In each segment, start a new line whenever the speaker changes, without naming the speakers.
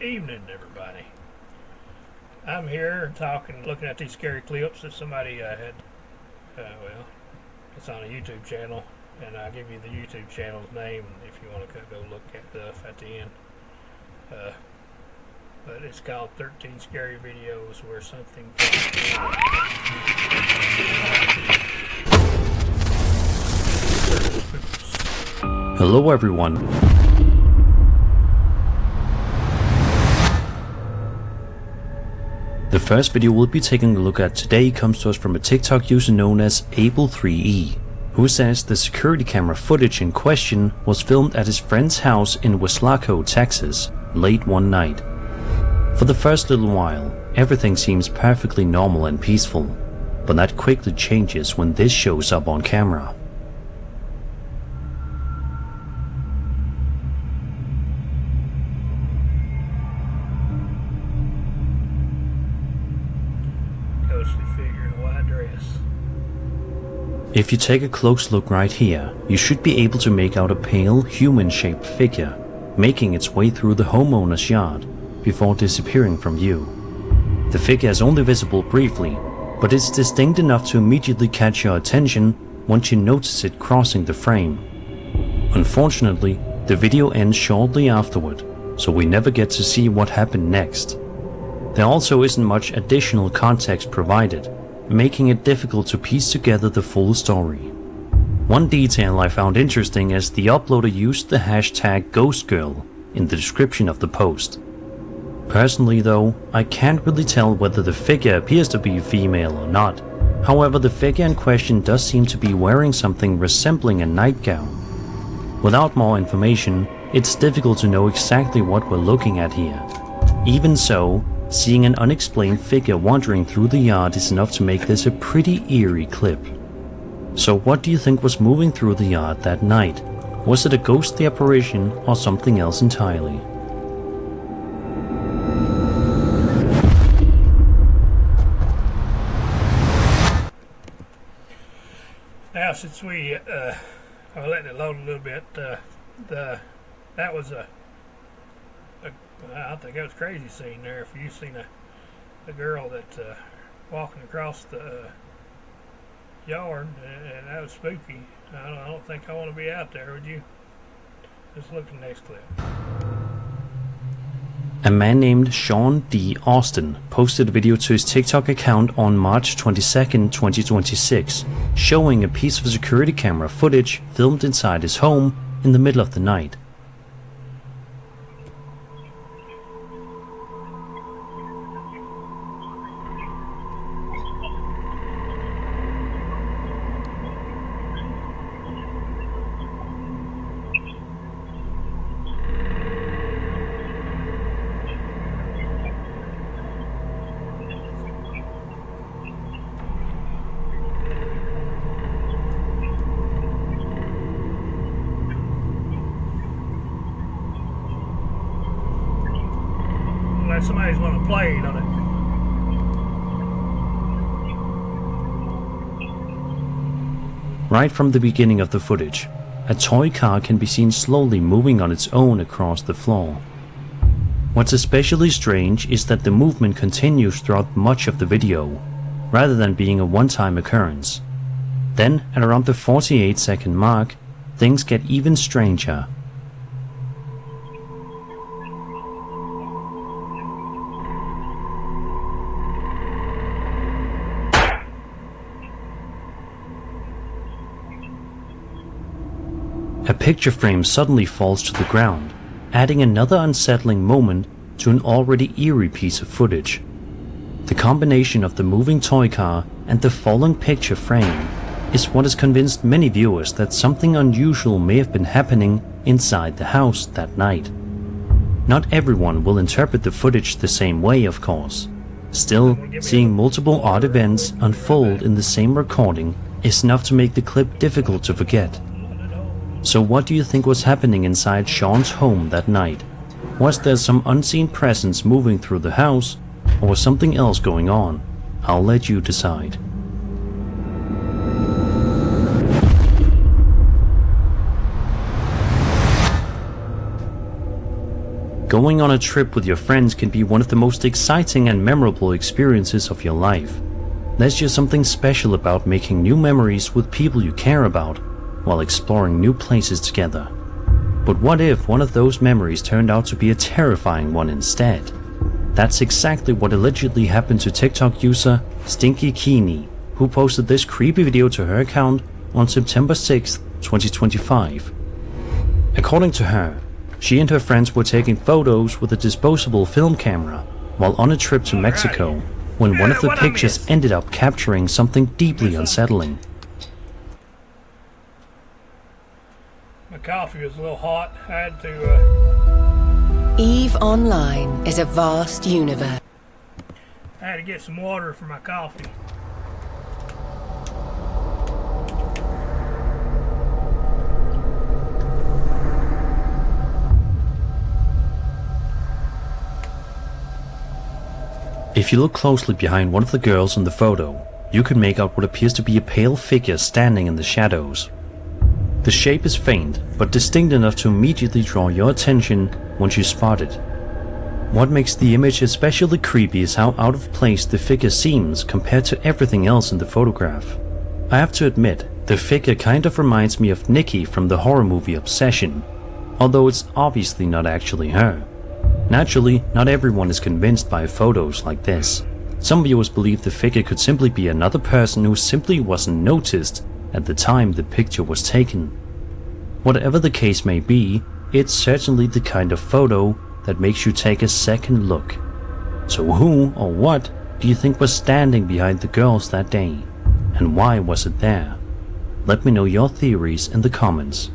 Evening, everybody. I'm here looking at these scary clips that somebody had. Well, it's on a YouTube channel, and I'll give you the YouTube channel's name if you want to go look at stuff at the end. But it's called 13 Scary Videos Where Something.
Hello everyone. The first video we'll be taking a look at today comes to us from a TikTok user known as Able3E, who says the security camera footage in question was filmed at his friend's house in Weslaco, Texas, late one night. For the first little while, everything seems perfectly normal and peaceful, but that quickly changes when this shows up on camera.
Ghostly figure in a white dress.
If you take a close look right here, you should be able to make out a pale, human-shaped figure making its way through the homeowner's yard before disappearing from view. The figure is only visible briefly, but it's distinct enough to immediately catch your attention once you notice it crossing the frame. Unfortunately, the video ends shortly afterward, so we never get to see what happened next. There also isn't much additional context provided, making it difficult to piece together the full story. One detail I found interesting is the uploader used the hashtag #GhostGirl in the description of the post. Personally though, I can't really tell whether the figure appears to be female or not. However, the figure in question does seem to be wearing something resembling a nightgown. Without more information, it's difficult to know exactly what we're looking at here. Even so, seeing an unexplained figure wandering through the yard is enough to make this a pretty eerie clip. So what do you think was moving through the yard that night? Was it a ghostly apparition or something else entirely?
Now, since I let it load a little bit, that was I think that was a crazy scene there. If you've seen a girl that walking across the yard, and that was spooky. I don't think I want to be out there, would you? Let's look at the next clip.
A man named Sean D. Austin posted a video to his TikTok account on March 22nd, 2026, showing a piece of security camera footage filmed inside his home in the middle of the night.
Like somebody's want to play on it.
Right from the beginning of the footage, a toy car can be seen slowly moving on its own across the floor. What's especially strange is that the movement continues throughout much of the video, rather than being a one-time occurrence. Then, at around the 48-second mark, things get even stranger. A picture frame suddenly falls to the ground, adding another unsettling moment to an already eerie piece of footage. The combination of the moving toy car and the falling picture frame is what has convinced many viewers that something unusual may have been happening inside the house that night. Not everyone will interpret the footage the same way, of course. Still, seeing multiple odd events unfold in the same recording is enough to make the clip difficult to forget. So what do you think was happening inside Sean's home that night? Was there some unseen presence moving through the house, or was something else going on? I'll let you decide. Going on a trip with your friends can be one of the most exciting and memorable experiences of your life. There's just something special about making new memories with people you care about while exploring new places together. But what if one of those memories turned out to be a terrifying one instead? That's exactly what allegedly happened to TikTok user Stinky Keeney, who posted this creepy video to her account on September 6, 2025. According to her, she and her friends were taking photos with a disposable film camera while on a trip to Mexico when one of the pictures ended up capturing something deeply unsettling.
My coffee was a little hot. I had to
EVE Online is a vast universe.
I had to get some water for my coffee.
If you look closely behind one of the girls in the photo, you can make out what appears to be a pale figure standing in the shadows. The shape is faint, but distinct enough to immediately draw your attention once you spot it. What makes the image especially creepy is how out of place the figure seems compared to everything else in the photograph. I have to admit, the figure kind of reminds me of Nikki from the horror movie Obsession, although it's obviously not actually her. Naturally, not everyone is convinced by photos like this. Some viewers believe the figure could simply be another person who simply wasn't noticed at the time the picture was taken. Whatever the case may be, it's certainly the kind of photo that makes you take a second look. So who or what do you think was standing behind the girls that day? And why was it there? Let me know your theories in the comments.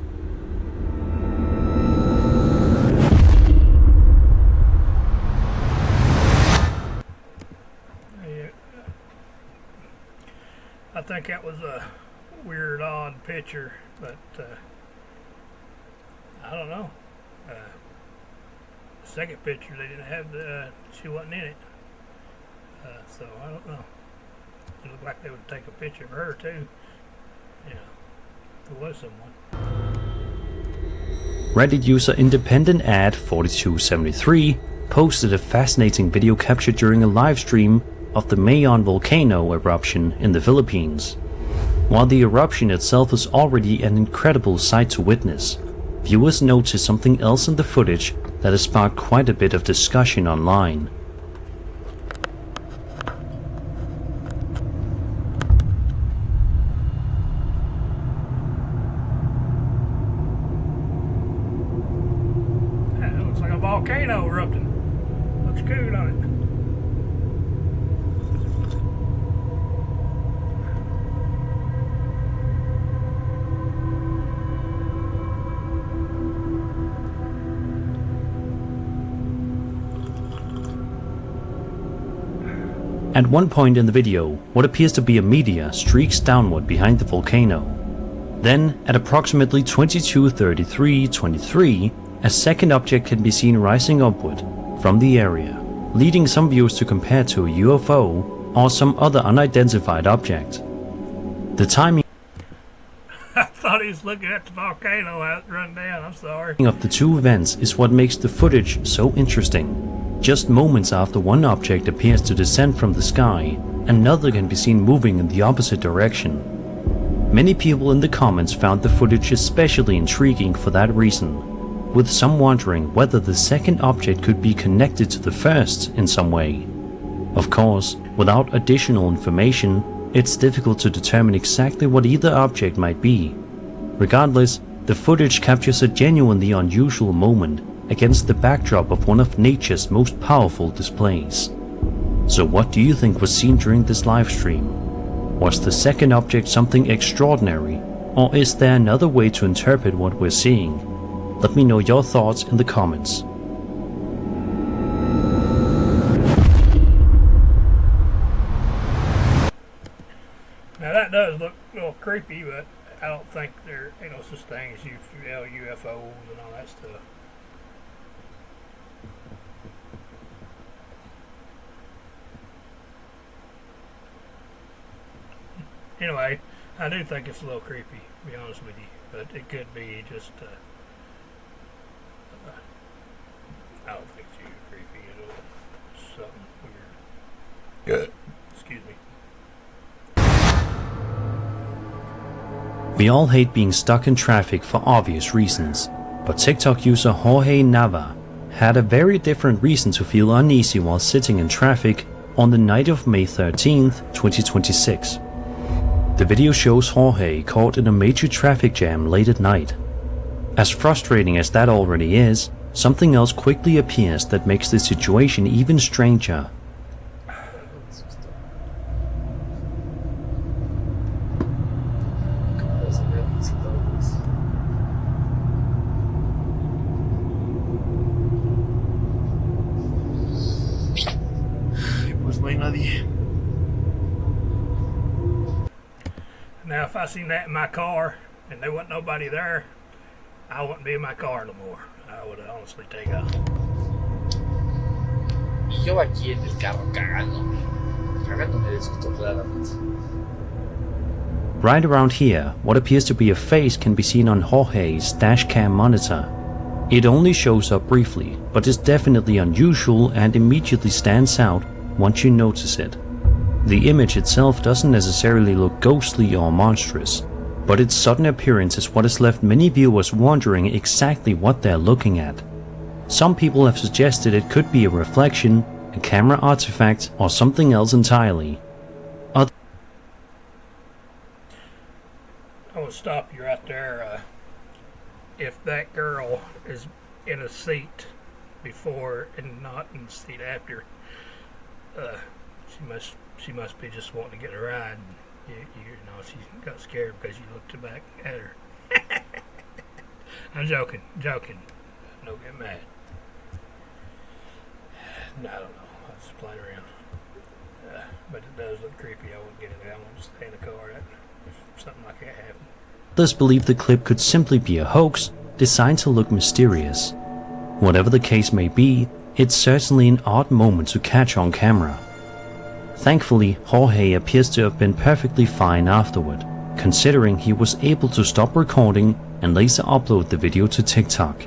I think that was a weird, odd picture, but I don't know. The second picture, they didn't have she wasn't in it, so I don't know. It looked like they would take a picture of her too. Yeah, there was someone.
Reddit user Independent Ad 4273 posted a fascinating video captured during a live stream of the Mayon volcano eruption in the Philippines. While the eruption itself is already an incredible sight to witness, viewers noticed something else in the footage that has sparked quite a bit of discussion online.
It looks like a volcano erupting. Looks cool, don't it?
At one point in the video, what appears to be a meteor streaks downward behind the volcano. Then, at approximately 22:33:23, a second object can be seen rising upward from the area, leading some viewers to compare to a UFO or some other unidentified object. The timing
I thought he was looking at the volcano as it run down. I'm sorry.
of the two events is what makes the footage so interesting. Just moments after one object appears to descend from the sky, another can be seen moving in the opposite direction. Many people in the comments found the footage especially intriguing for that reason, with some wondering whether the second object could be connected to the first in some way. Of course, without additional information, it's difficult to determine exactly what either object might be. Regardless, the footage captures a genuinely unusual moment against the backdrop of one of nature's most powerful displays. So what do you think was seen during this live stream? Was the second object something extraordinary, or is there another way to interpret what we're seeing? Let me know your thoughts in the comments.
Now that does look a little creepy, but I don't think there ain't no such thing as UFOs and all that stuff. Anyway, I do think it's a little creepy, to be honest with you, but it could be just, I don't think Excuse me.
We all hate being stuck in traffic for obvious reasons, but TikTok user Jorge Nava had a very different reason to feel uneasy while sitting in traffic on the night of May 13th, 2026. The video shows Jorge caught in a major traffic jam late at night. As frustrating as that already is, something else quickly appears that makes the situation even stranger.
Pues no hay nadie.
Now, if I seen that in my car and there wasn't nobody there, I wouldn't be in my car no more. I would honestly take off.
Y yo aquí en el carro cagándome de susto claramente.
Right around here, what appears to be a face can be seen on Jorge's dashcam monitor. It only shows up briefly, but is definitely unusual and immediately stands out once you notice it. The image itself doesn't necessarily look ghostly or monstrous, but its sudden appearance is what has left many viewers wondering exactly what they're looking at. Some people have suggested it could be a reflection, a camera artifact, or something else entirely.
I will stop you right there. If that girl is in a seat before and not in the seat after, she must be just wanting to get a ride. You know, she got scared because you looked back at her. I'm joking. Don't get mad. No, I don't know. I was just playing around. But it does look creepy. I wouldn't get in there. I wouldn't stay in the car if something like that happened.
Others believe the clip could simply be a hoax designed to look mysterious. Whatever the case may be, it's certainly an odd moment to catch on camera. Thankfully, Jorge appears to have been perfectly fine afterward, considering he was able to stop recording and later upload the video to TikTok.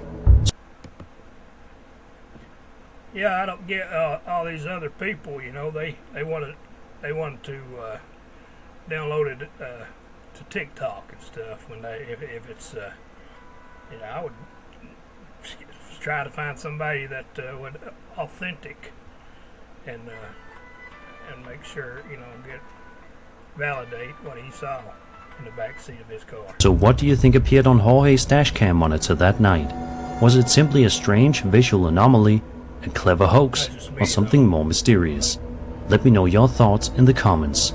Yeah, I don't get all these other people. You know, they wanted to download it to TikTok and stuff. When if it's you know, I would try to find somebody that would authentic and make sure, you know, validate what he saw in the back seat of his car.
So what do you think appeared on Jorge's dashcam monitor that night? Was it simply a strange visual anomaly, a clever hoax, or something more mysterious? Let me know your thoughts in the comments.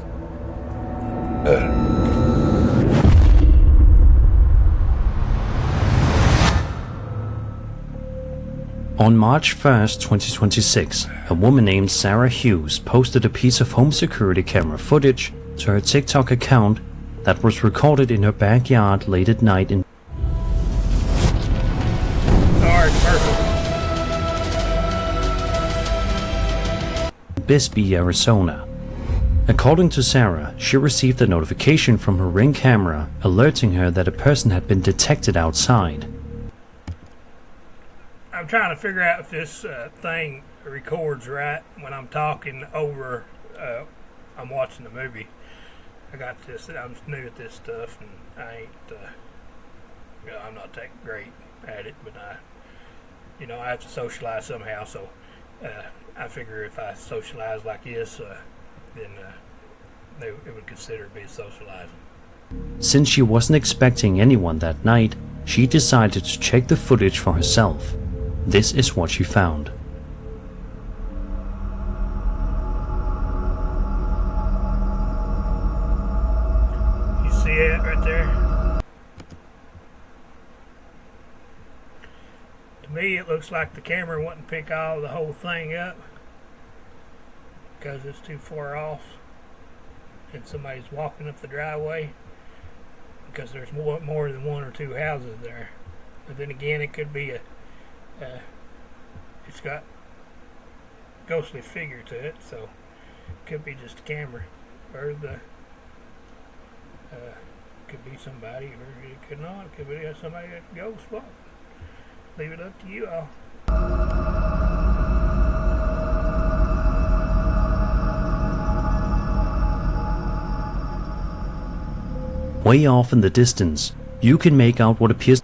On March 1st, 2026, a woman named Sarah Hughes posted a piece of home security camera footage to her TikTok account that was recorded in her backyard late at night in Bisbee, Arizona. According to Sarah, she received a notification from her Ring camera alerting her that a person had been detected outside.
I'm trying to figure out if this thing records right when I'm talking over. I'm watching the movie. I got this. I'm new at this stuff, and I ain't. You know, I'm not that great at it, but I have to socialize somehow. So I figure if I socialize like this, then it would consider it being socializing.
Since she wasn't expecting anyone that night, she decided to check the footage for herself. This is what she found.
You see it right there? To me, it looks like the camera wouldn't pick the whole thing up because it's too far off and somebody's walking up the driveway, because there's more than one or two houses there. But then again, it could be it's got ghostly figure to it, so it could be just a camera, or could be somebody, or it could not. It could be somebody that ghost walking. Leave it up to you all.
way off in the distance, you can make out what appears.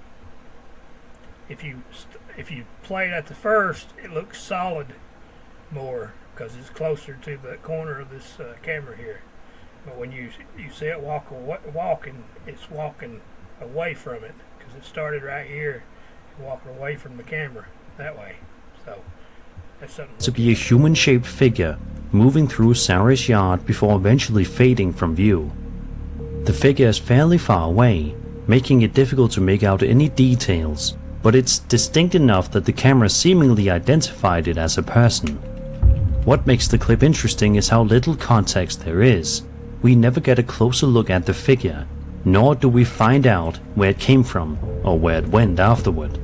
If you play it at the first, it looks solid more because it's closer to the corner of this camera here. But when you see it walking, it's walking away from it because it started right here, walking away from the camera that way. So that's something
to be a human-shaped figure moving through Sarah's yard before eventually fading from view. The figure is fairly far away, making it difficult to make out any details, but it's distinct enough that the camera seemingly identified it as a person. What makes the clip interesting is how little context there is. We never get a closer look at the figure, nor do we find out where it came from or where it went afterward.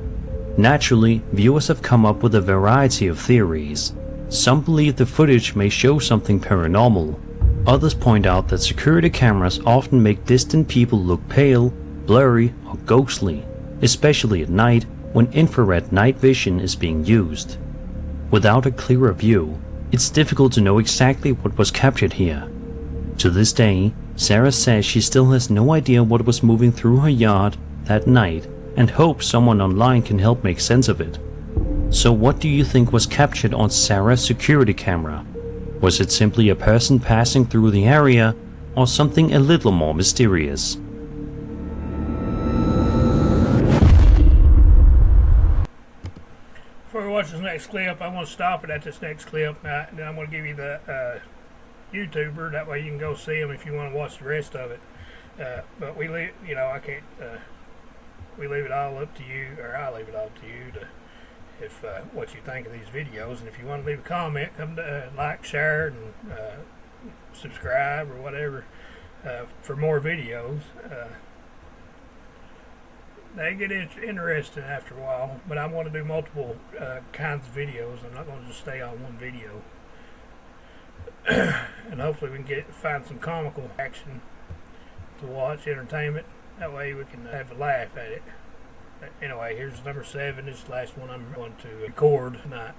Naturally, viewers have come up with a variety of theories. Some believe the footage may show something paranormal. Others point out that security cameras often make distant people look pale, blurry, or ghostly, especially at night when infrared night vision is being used. Without a clearer view, it's difficult to know exactly what was captured here. To this day, Sarah says she still has no idea what was moving through her yard that night and hopes someone online can help make sense of it. So what do you think was captured on Sarah's security camera? Was it simply a person passing through the area, or something a little more mysterious?
Before we watch this next clip, I want to stop it at this next clip. Then I'm going to give you the YouTuber. That way you can go see him if you want to watch the rest of it. But we leave, I can't. We leave it all up to you, or I leave it all up to you to, if what you think of these videos. And if you want to leave a comment, come to like, share, and subscribe or whatever for more videos. They get interesting after a while, but I want to do multiple kinds of videos. I'm not going to just stay on one video. And hopefully we can find some comical action to watch, entertainment. That way we can have a laugh at it. But anyway, here's number 7. This is the last one I'm going to record tonight.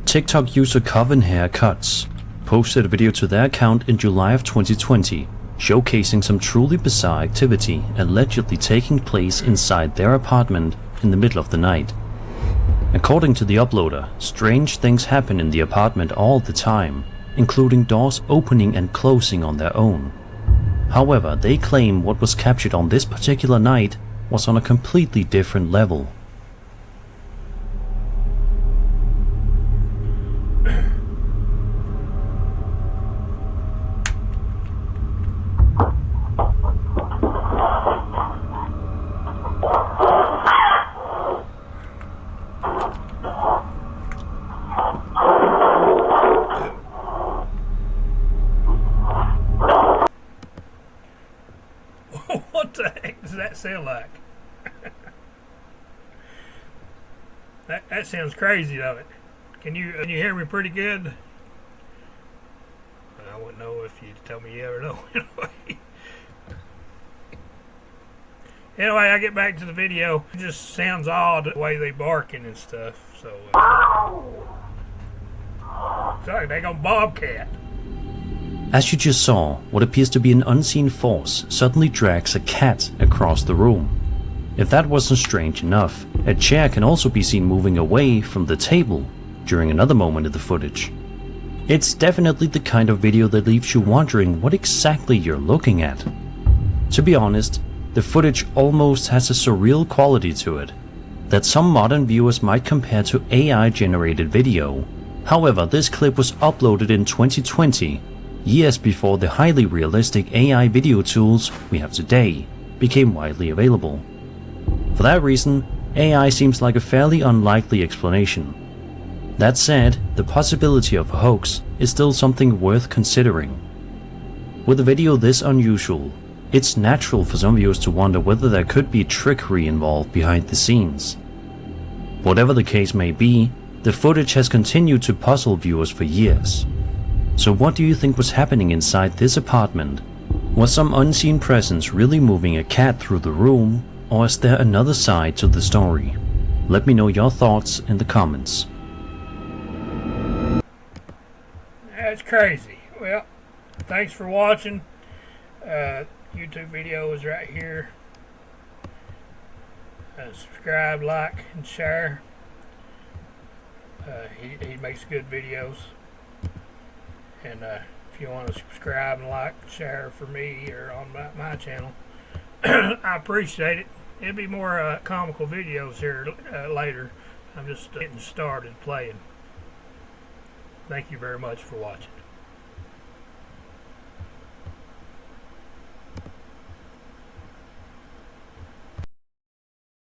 TikTok user Coven Haircuts posted a video to their account in July of 2020, showcasing some truly bizarre activity allegedly taking place inside their apartment in the middle of the night. According to the uploader, strange things happen in the apartment all the time, including doors opening and closing on their own. However, they claim what was captured on this particular night was on a completely different level.
What the heck does that sound like? That sounds crazy, doesn't it? Can you hear me pretty good? I wouldn't know if you'd tell me yeah or no. Anyway, I get back to the video. It just sounds odd the way they barking and stuff. So sorry, they gonna bobcat.
As you just saw, what appears to be an unseen force suddenly drags a cat across the room. If that wasn't strange enough, a chair can also be seen moving away from the table during another moment in the footage. It's definitely the kind of video that leaves you wondering what exactly you're looking at. To be honest, the footage almost has a surreal quality to it that some modern viewers might compare to AI-generated video. However, this clip was uploaded in 2020, years before the highly realistic AI video tools we have today became widely available. For that reason, AI seems like a fairly unlikely explanation. That said, the possibility of a hoax is still something worth considering. With a video this unusual, it's natural for some viewers to wonder whether there could be trickery involved behind the scenes. Whatever the case may be, the footage has continued to puzzle viewers for years. So what do you think was happening inside this apartment? Was some unseen presence really moving a cat through the room, or is there another side to the story? Let me know your thoughts in the comments.
That's crazy. Well, Thanks for watching. YouTube video is right here. Subscribe, like, and share. He makes good videos. And if you want to subscribe and like and share for me or on my channel, I appreciate it. It'll be more comical videos here later. I'm just getting started playing. Thank you very much for watching.